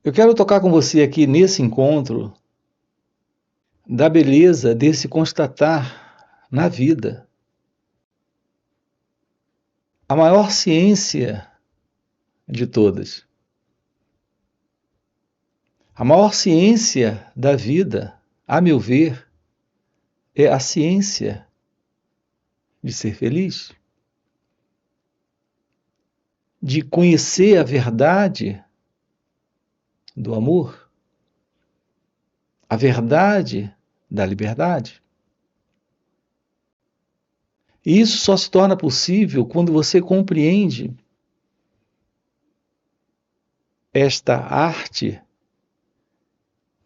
Eu quero tocar com você aqui nesse encontro da beleza desse constatar na vida. A maior ciência de todas. A maior ciência da vida, a meu ver, é a ciência de ser feliz, de conhecer a verdade do amor, a verdade da liberdade. E isso só se torna possível quando você compreende esta arte,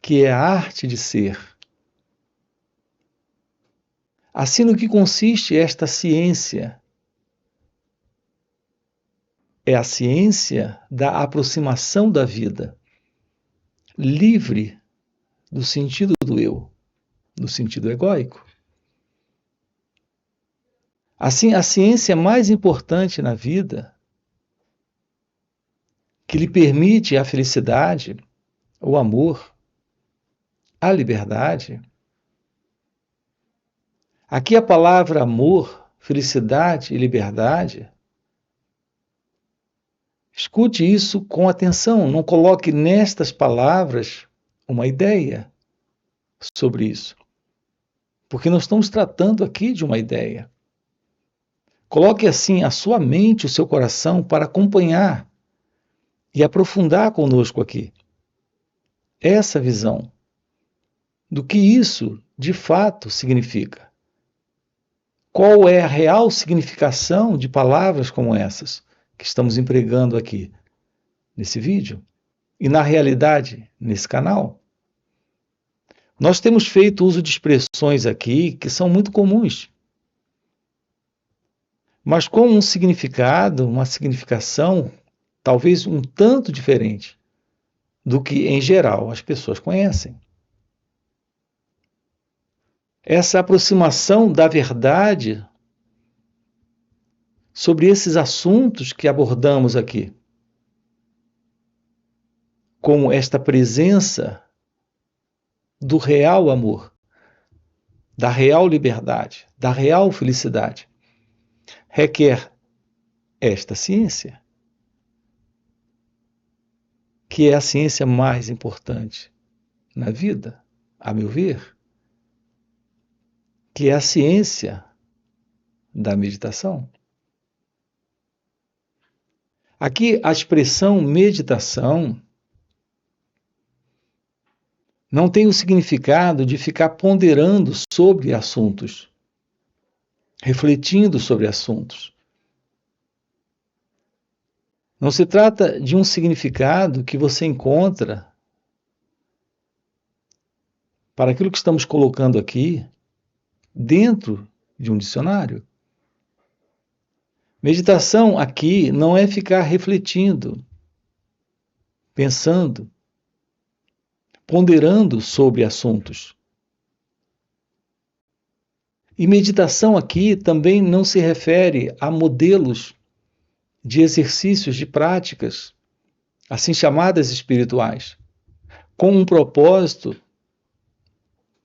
que é a arte de ser. Assim, no que consiste esta ciência? É a ciência da aproximação da vida, livre do sentido do eu, do sentido egóico. Assim, a ciência mais importante na vida, que lhe permite a felicidade, o amor, a liberdade. Aqui a palavra amor, felicidade e liberdade, escute isso com atenção, não coloque nestas palavras uma ideia sobre isso, porque nós estamos tratando aqui de uma ideia. Coloque assim a sua mente, o seu coração para acompanhar e aprofundar conosco aqui essa visão do que isso de fato significa. Qual é a real significação de palavras como essas que estamos empregando aqui nesse vídeo e na realidade nesse canal? Nós temos feito uso de expressões aqui que são muito comuns, mas com um significado, uma significação talvez um tanto diferente do que, em geral, as pessoas conhecem. Essa aproximação da verdade sobre esses assuntos que abordamos aqui, como esta presença do real amor, da real liberdade, da real felicidade, requer esta ciência, que é a ciência mais importante na vida, a meu ver, que é a ciência da meditação. Aqui a expressão meditação não tem o significado de ficar ponderando sobre assuntos, refletindo sobre assuntos. Não se trata de um significado que você encontra para aquilo que estamos colocando aqui dentro de um dicionário. Meditação aqui não é ficar refletindo, pensando, ponderando sobre assuntos. E meditação aqui também não se refere a modelos de exercícios, de práticas, assim chamadas espirituais, com um propósito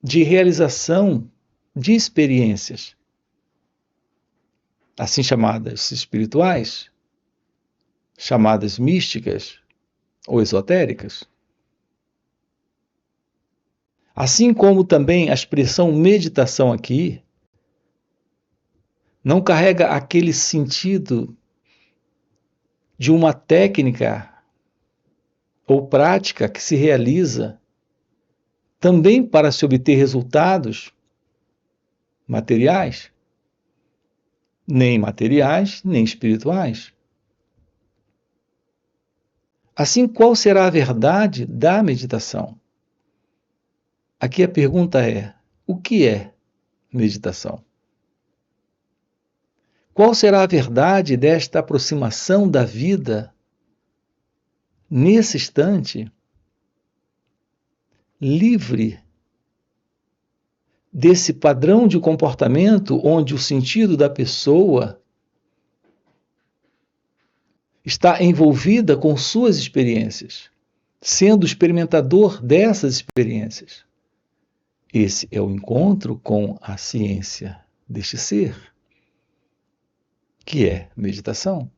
de realização de experiências, assim chamadas espirituais, chamadas místicas ou esotéricas. Assim como também a expressão meditação aqui não carrega aquele sentido de uma técnica ou prática que se realiza também para se obter resultados materiais, nem materiais, nem espirituais. Assim, qual será a verdade da meditação? Aqui a pergunta é: o que é meditação? Qual será a verdade desta aproximação da vida nesse instante, livre desse padrão de comportamento onde o sentido da pessoa está envolvida com suas experiências, sendo experimentador dessas experiências. Esse é o encontro com a ciência deste ser, que é meditação.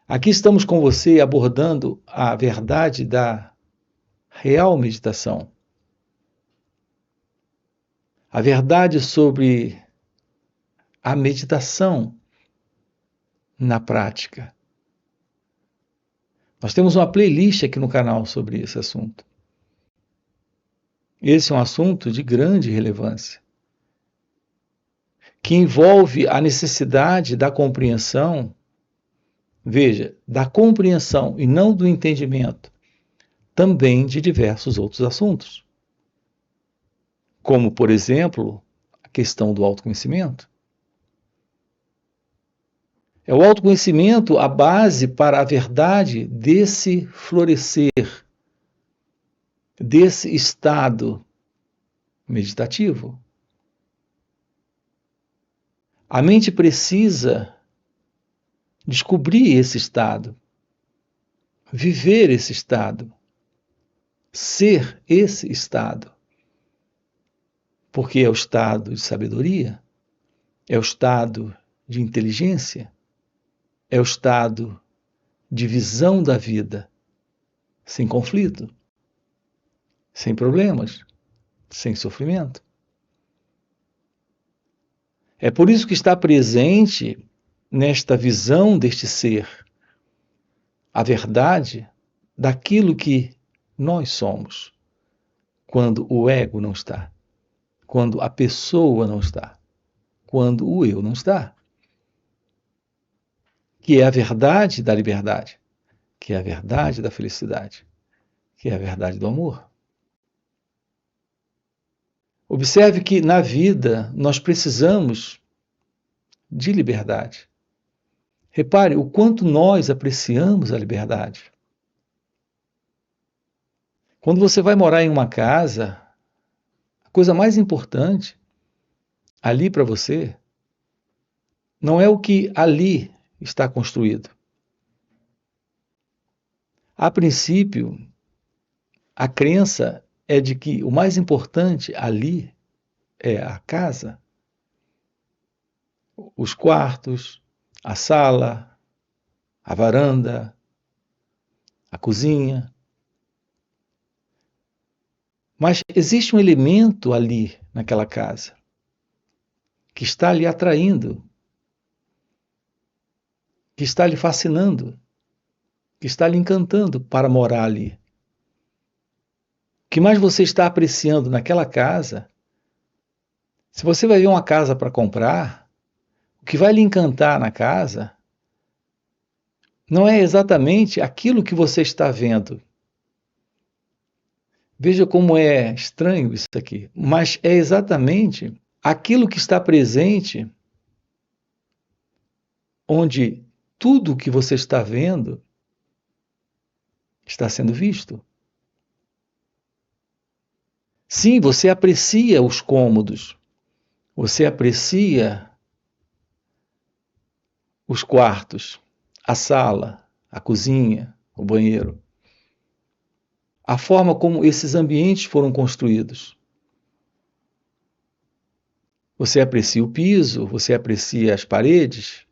Aqui estamos com você abordando a verdade da real meditação. A verdade sobre a meditação na prática. Nós temos uma playlist aqui no canal sobre esse assunto. Esse é um assunto de grande relevância, que envolve a necessidade da compreensão, veja, da compreensão e não do entendimento, também de diversos outros assuntos, como, por exemplo, a questão do autoconhecimento. É o autoconhecimento a base para a verdade desse florescer, desse estado meditativo. A mente precisa descobrir esse estado, viver esse estado, ser esse estado. Porque é o estado de sabedoria, é o estado de inteligência, é o estado de visão da vida, sem conflito, sem problemas, sem sofrimento. É por isso que está presente nesta visão deste ser a verdade daquilo que nós somos, quando o ego não está, quando a pessoa não está, quando o eu não está. Que é a verdade da liberdade, que é a verdade da felicidade, que é a verdade do amor. Observe que na vida nós precisamos de liberdade. Repare o quanto nós apreciamos a liberdade. Quando você vai morar em uma casa, a coisa mais importante ali para você não é o que ali está construído. A princípio, a crença é de que o mais importante ali é a casa, os quartos, a sala, a varanda, a cozinha. Mas existe um elemento ali naquela casa que está lhe atraindo, que está lhe fascinando, que está lhe encantando para morar ali. O que mais você está apreciando naquela casa? Se você vai ver uma casa para comprar, o que vai lhe encantar na casa não é exatamente aquilo que você está vendo. Veja como é estranho isso aqui, mas é exatamente aquilo que está presente, onde tudo o que você está vendo está sendo visto. Sim, você aprecia os cômodos, você aprecia os quartos, a sala, a cozinha, o banheiro. A forma como esses ambientes foram construídos. Você aprecia o piso, você aprecia as paredes,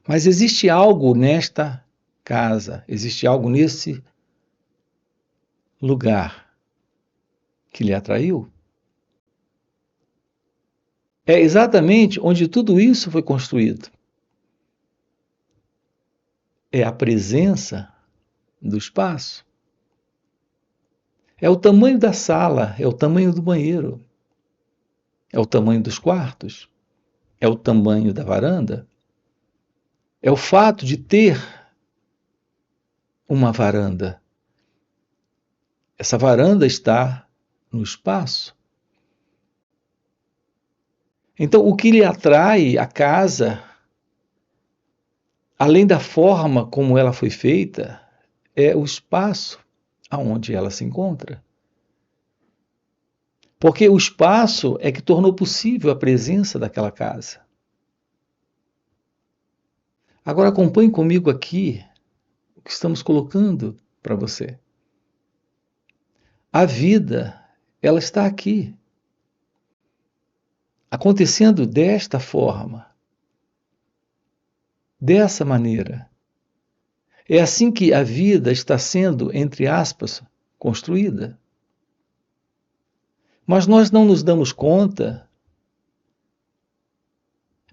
mas existe algo nesta casa, existe algo nesse lugar que lhe atraiu. É exatamente onde tudo isso foi construído. É a presença do espaço. É o tamanho da sala, é o tamanho do banheiro, é o tamanho dos quartos, é o tamanho da varanda, é o fato de ter uma varanda. Essa varanda está no espaço. Então, o que lhe atrai a casa, além da forma como ela foi feita, é o espaço aonde ela se encontra. Porque o espaço é que tornou possível a presença daquela casa. Agora acompanhe comigo aqui o que estamos colocando para você. A vida, ela está aqui, acontecendo desta forma, dessa maneira. É assim que a vida está sendo, entre aspas, construída. Mas nós não nos damos conta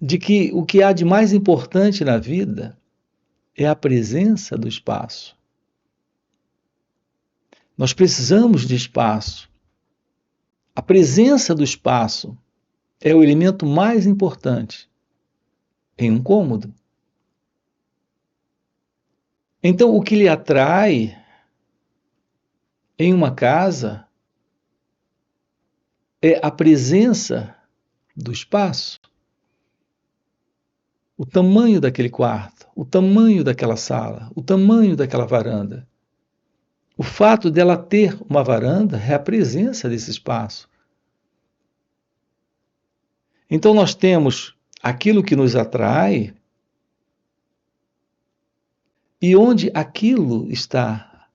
de que o que há de mais importante na vida é a presença do espaço. Nós precisamos de espaço. A presença do espaço é o elemento mais importante em um cômodo. Então, o que lhe atrai em uma casa é a presença do espaço. O tamanho daquele quarto, o tamanho daquela sala, o tamanho daquela varanda. O fato dela ter uma varanda é a presença desse espaço. Então nós temos aquilo que nos atrai e onde aquilo está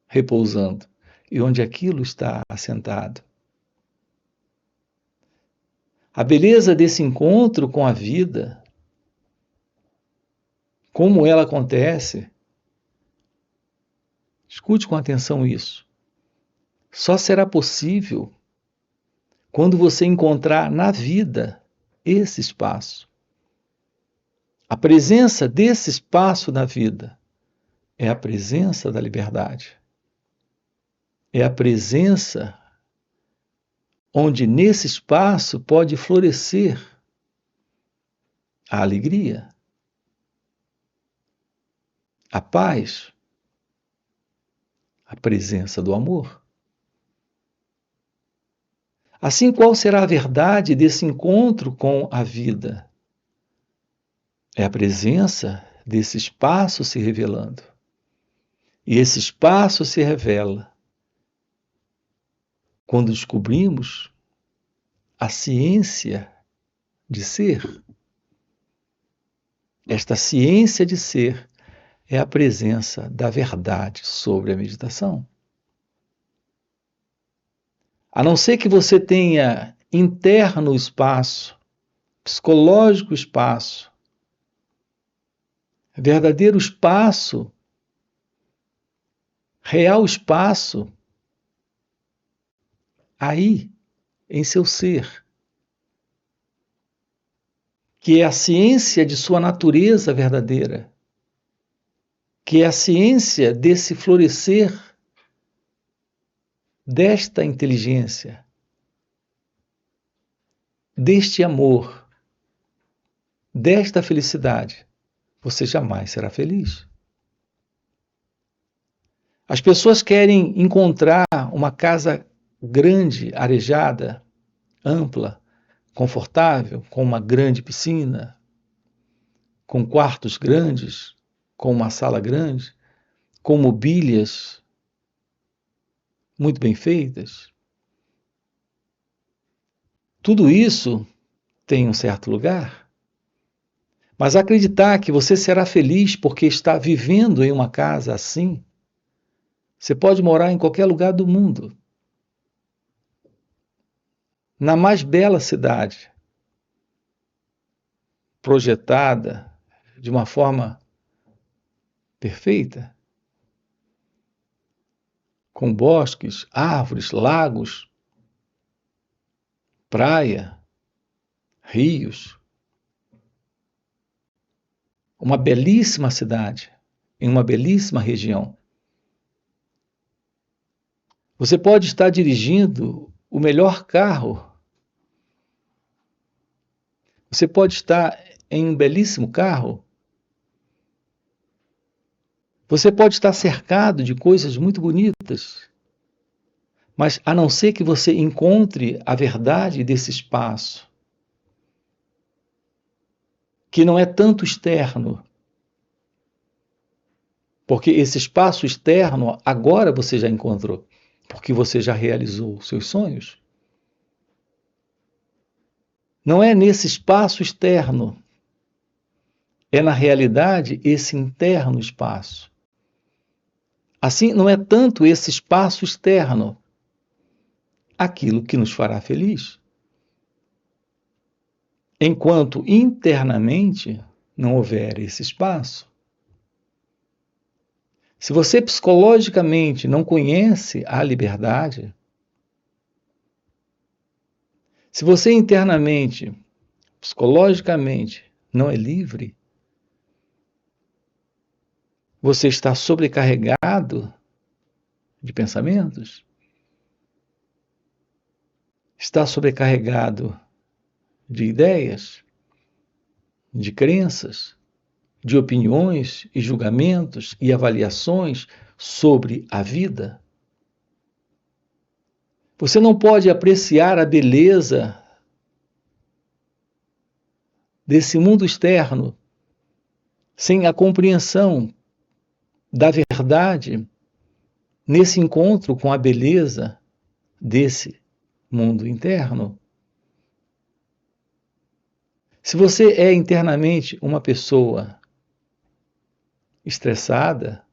repousando e onde aquilo está assentado. A beleza desse encontro com a vida, como ela acontece, escute com atenção isso, só será possível quando você encontrar na vida esse espaço. A presença desse espaço na vida é a presença da liberdade. É a presença onde nesse espaço pode florescer a alegria, a paz, a presença do amor. Assim, qual será a verdade desse encontro com a vida? É a presença desse espaço se revelando. E esse espaço se revela quando descobrimos a ciência de ser. Esta ciência de ser é a presença da verdade sobre a meditação. A não ser que você tenha interno espaço, psicológico espaço, verdadeiro espaço, real espaço, aí, em seu ser, que é a ciência de sua natureza verdadeira, que é a ciência desse florescer desta inteligência, deste amor, desta felicidade, você jamais será feliz. As pessoas querem encontrar uma casa grande, arejada, ampla, confortável, com uma grande piscina, com quartos grandes, com uma sala grande, com mobílias muito bem feitas. Tudo isso tem um certo lugar. Mas acreditar que você será feliz porque está vivendo em uma casa assim, você pode morar em qualquer lugar do mundo, na mais bela cidade, projetada de uma forma perfeita, com bosques, árvores, lagos, praia, rios. Uma belíssima cidade, em uma belíssima região. Você pode estar dirigindo o melhor carro. Você pode estar em um belíssimo carro. Você pode estar cercado de coisas muito bonitas. Mas a não ser que você encontre a verdade desse espaço, que não é tanto externo, porque esse espaço externo agora você já encontrou, porque você já realizou os seus sonhos. Não é nesse espaço externo, é na realidade esse interno espaço, Assim, não é tanto esse espaço externo aquilo que nos fará feliz, enquanto internamente não houver esse espaço. Se você psicologicamente não conhece a liberdade, se você internamente, psicologicamente, não é livre, você está sobrecarregado de pensamentos, está sobrecarregado de ideias, de crenças, de opiniões e julgamentos e avaliações sobre a vida. Você não pode apreciar a beleza desse mundo externo sem a compreensão da verdade nesse encontro com a beleza desse mundo interno. Se você é internamente uma pessoa estressada,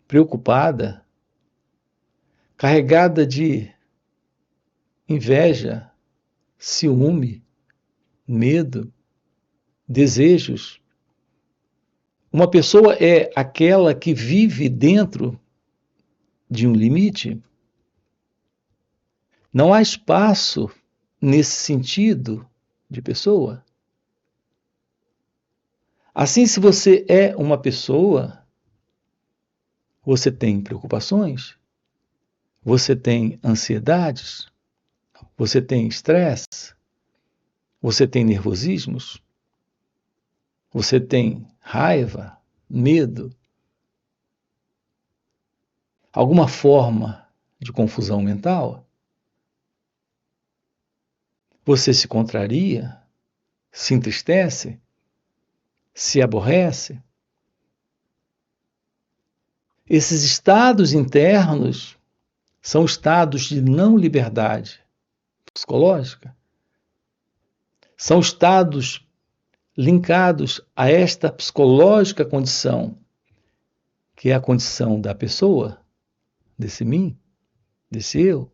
preocupada, carregada de inveja, ciúme, medo, desejos, uma pessoa é aquela que vive dentro de um limite. Não há espaço nesse sentido de pessoa. Assim, se você é uma pessoa, você tem preocupações, você tem ansiedades, você tem estresse, você tem nervosismos, você tem raiva, medo, alguma forma de confusão mental. Você se contraria, se entristece, se aborrece. Esses estados internos são estados de não liberdade psicológica. São estados linkados a esta psicológica condição, que é a condição da pessoa, desse mim, desse eu,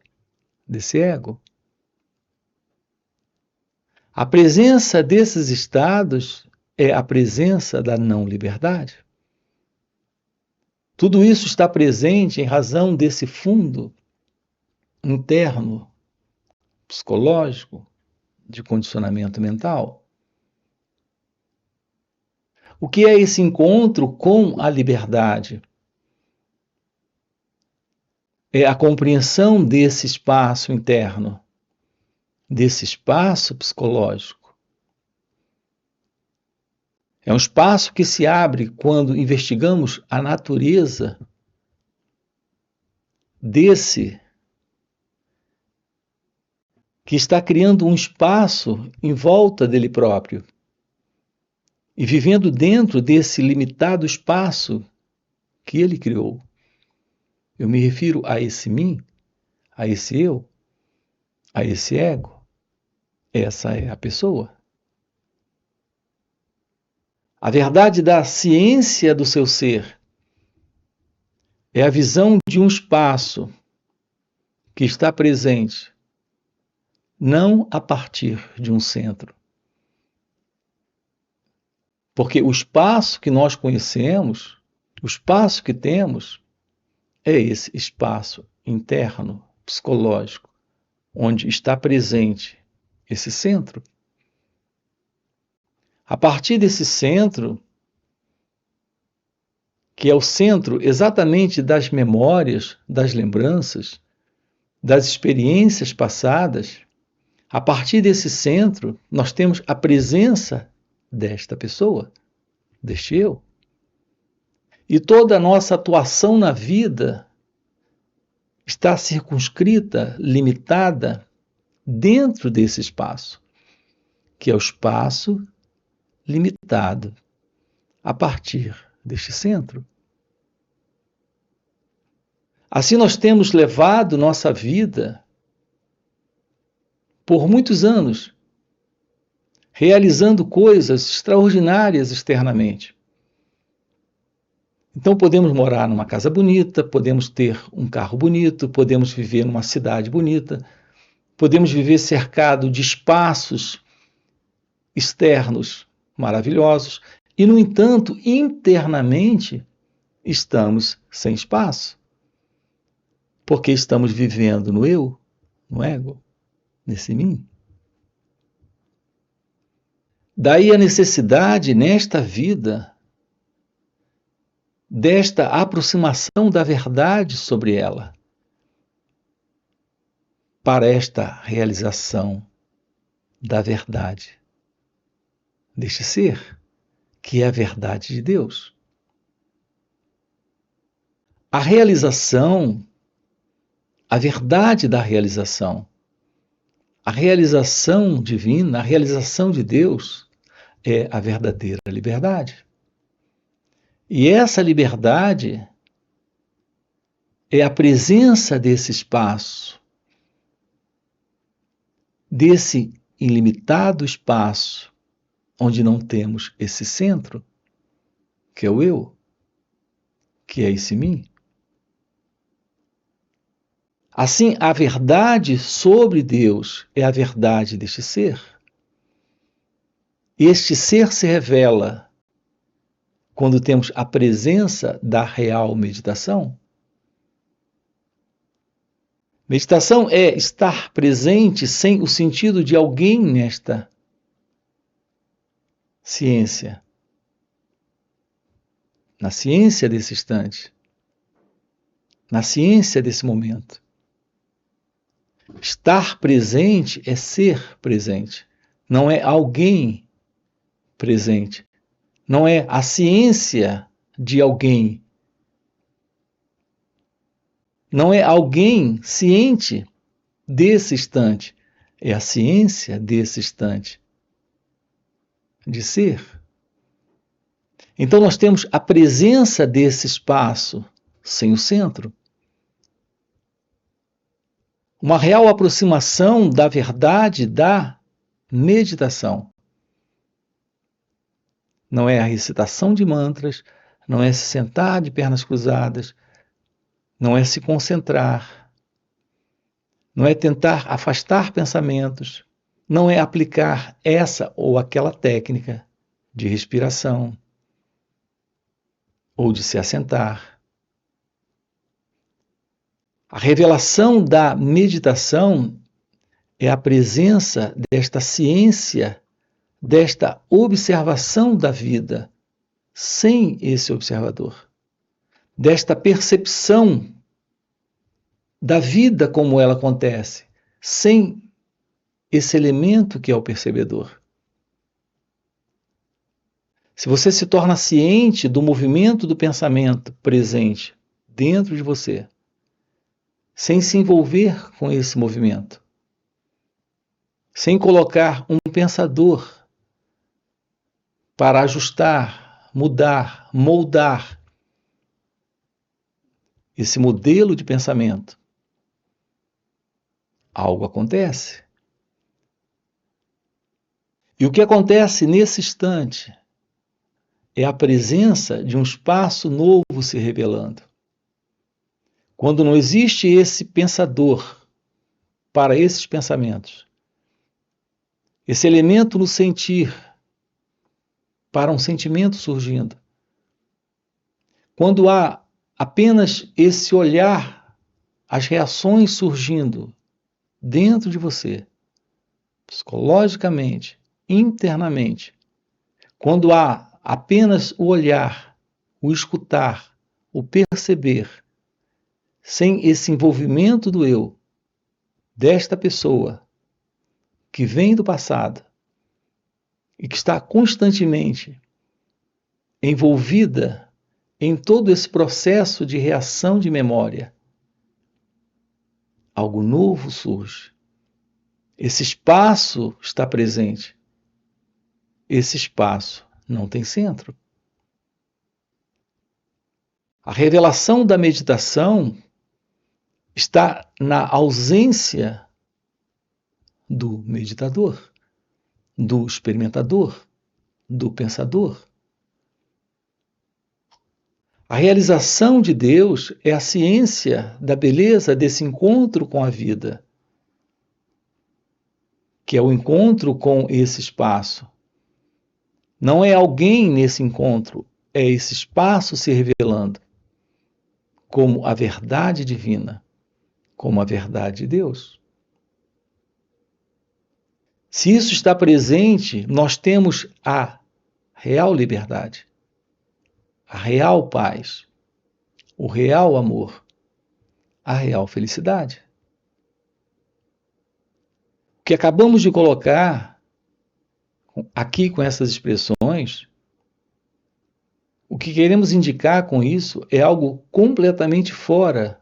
desse ego. A presença desses estados é a presença da não liberdade. Tudo isso está presente em razão desse fundo interno, psicológico, de condicionamento mental. O que é esse encontro com a liberdade? É a compreensão desse espaço interno, desse espaço psicológico. É um espaço que se abre quando investigamos a natureza desse que está criando um espaço em volta dele próprio e vivendo dentro desse limitado espaço que ele criou. Eu me refiro a esse mim, a esse eu, a esse ego. Essa é a pessoa. A verdade da ciência do seu ser é a visão de um espaço que está presente, não a partir de um centro. Porque o espaço que nós conhecemos, o espaço que temos, é esse espaço interno, psicológico, onde está presente esse centro. A partir desse centro, que é o centro exatamente das memórias, das lembranças, das experiências passadas, a partir desse centro, nós temos a presença desta pessoa, deste eu. E toda a nossa atuação na vida está circunscrita, limitada, dentro desse espaço, que é o espaço limitado a partir deste centro. Assim nós temos levado nossa vida por muitos anos, realizando coisas extraordinárias externamente. Então podemos morar numa casa bonita, podemos ter um carro bonito, podemos viver numa cidade bonita, podemos viver cercado de espaços externos maravilhosos e, no entanto, internamente estamos sem espaço, porque estamos vivendo no eu, no ego, nesse mim. Daí a necessidade nesta vida desta aproximação da verdade sobre ela, para esta realização da verdade deste ser, que é a verdade de Deus. A realização, a verdade da realização, a realização divina, a realização de Deus é a verdadeira liberdade. E essa liberdade é a presença desse espaço, desse ilimitado espaço, onde não temos esse centro, que é o eu, que é esse mim. Assim, a verdade sobre Deus é a verdade deste ser. Este ser se revela quando temos a presença da real meditação. Meditação é estar presente sem o sentido de alguém nesta ciência, na ciência desse instante, na ciência desse momento. Estar presente é ser presente, não é alguém presente, não é a ciência de alguém, não é alguém ciente desse instante, é a ciência desse instante de ser. Então nós temos a presença desse espaço sem o centro. Uma real aproximação da verdade da meditação. Não é a recitação de mantras, não é se sentar de pernas cruzadas, não é se concentrar, não é tentar afastar pensamentos, não é aplicar essa ou aquela técnica de respiração ou de se assentar. A revelação da meditação é a presença desta ciência, desta observação da vida, sem esse observador, desta percepção da vida como ela acontece, sem esse elemento que é o percebedor. Se você se torna ciente do movimento do pensamento presente dentro de você, sem se envolver com esse movimento, sem colocar um pensador para ajustar, mudar, moldar esse modelo de pensamento, algo acontece. E o que acontece nesse instante é a presença de um espaço novo se revelando. Quando não existe esse pensador para esses pensamentos, esse elemento no sentir para um sentimento surgindo, quando há apenas esse olhar, as reações surgindo dentro de você, psicologicamente, internamente, quando há apenas o olhar, o escutar, o perceber, sem esse envolvimento do eu, desta pessoa que vem do passado e que está constantemente envolvida em todo esse processo de reação de memória, algo novo surge. Esse espaço está presente. Esse espaço não tem centro. A revelação da meditação está na ausência do meditador, do experimentador, do pensador. A realização de Deus é a ciência da beleza desse encontro com a vida, que é o encontro com esse espaço. Não é alguém nesse encontro, é esse espaço se revelando como a verdade divina, como a verdade de Deus. Se isso está presente, nós temos a real liberdade, a real paz, o real amor, a real felicidade. O que acabamos de colocar aqui com essas expressões, o que queremos indicar com isso é algo completamente fora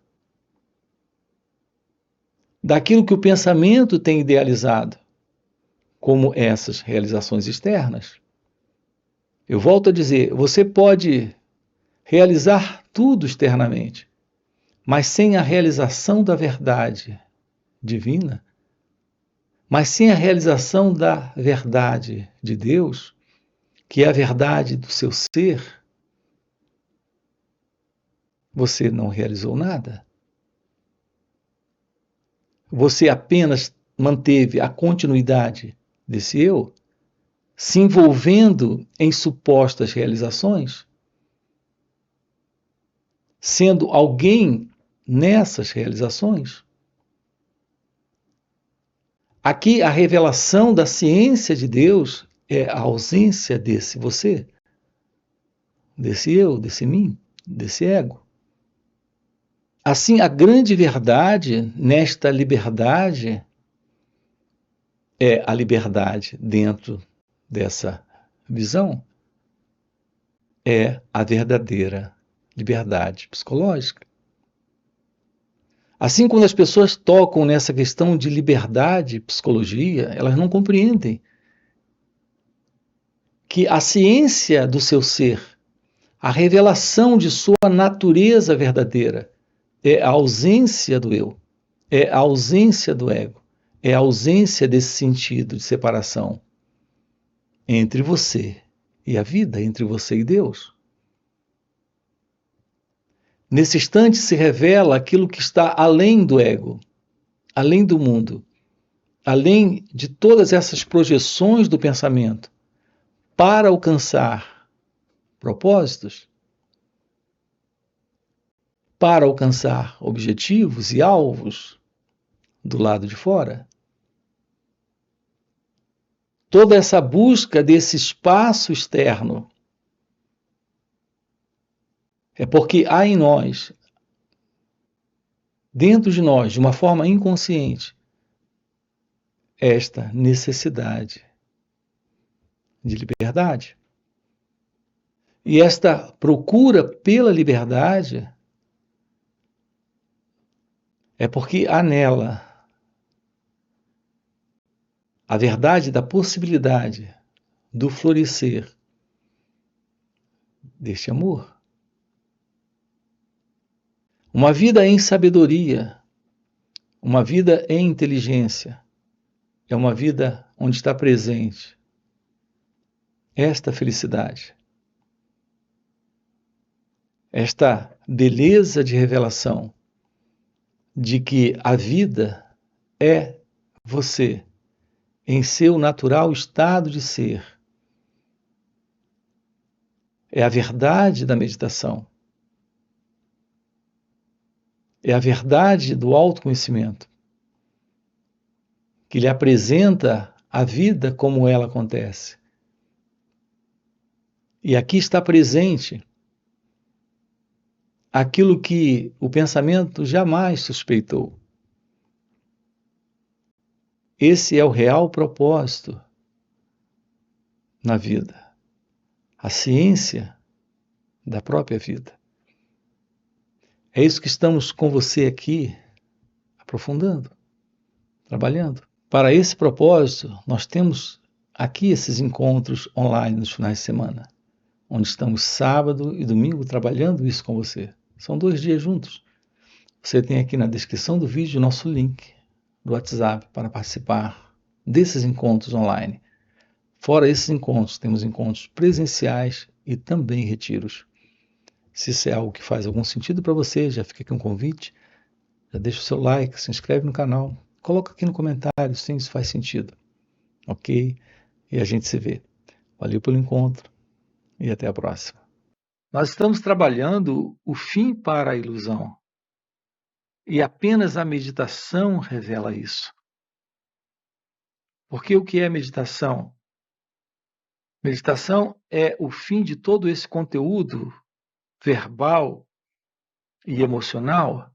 daquilo que o pensamento tem idealizado, como essas realizações externas. Eu volto a dizer, você pode realizar tudo externamente, mas sem a realização da verdade divina, mas sem a realização da verdade de Deus, que é a verdade do seu ser, você não realizou nada. Você apenas manteve a continuidade desse eu, se envolvendo em supostas realizações, sendo alguém nessas realizações. Aqui a revelação da ciência de Deus é a ausência desse você, desse eu, desse mim, desse ego. Assim, a grande verdade nesta liberdade é a liberdade dentro dessa visão, é a verdadeira liberdade psicológica. Assim, quando as pessoas tocam nessa questão de liberdade, psicologia, elas não compreendem que a ciência do seu ser, a revelação de sua natureza verdadeira, é a ausência do eu, é a ausência do ego, é a ausência desse sentido de separação entre você e a vida, entre você e Deus. Nesse instante se revela aquilo que está além do ego, além do mundo, além de todas essas projeções do pensamento, para alcançar propósitos, para alcançar objetivos e alvos do lado de fora. Toda essa busca desse espaço externo é porque há em nós, dentro de nós, de uma forma inconsciente, esta necessidade de liberdade. E esta procura pela liberdade é porque há nela a verdade da possibilidade do florescer deste amor. Uma vida em sabedoria, uma vida em inteligência, é uma vida onde está presente esta felicidade, esta beleza de revelação de que a vida é você em seu natural estado de ser. É a verdade da meditação. É a verdade do autoconhecimento, que lhe apresenta a vida como ela acontece. E aqui está presente aquilo que o pensamento jamais suspeitou. Esse é o real propósito na vida, a ciência da própria vida. É isso que estamos com você aqui, aprofundando, trabalhando. Para esse propósito, nós temos aqui esses encontros online nos finais de semana, onde estamos sábado e domingo trabalhando isso com você. São 2 dias juntos. Você tem aqui na descrição do vídeo o nosso link do WhatsApp para participar desses encontros online. Fora esses encontros, temos encontros presenciais e também retiros. Se isso é algo que faz algum sentido para você, já fica aqui um convite, já deixa o seu like, se inscreve no canal, coloca aqui no comentário se isso faz sentido, ok? E a gente se vê. Valeu pelo encontro e até a próxima. Nós estamos trabalhando o fim para a ilusão. E apenas a meditação revela isso. Porque o que é meditação? Meditação é o fim de todo esse conteúdo verbal e emocional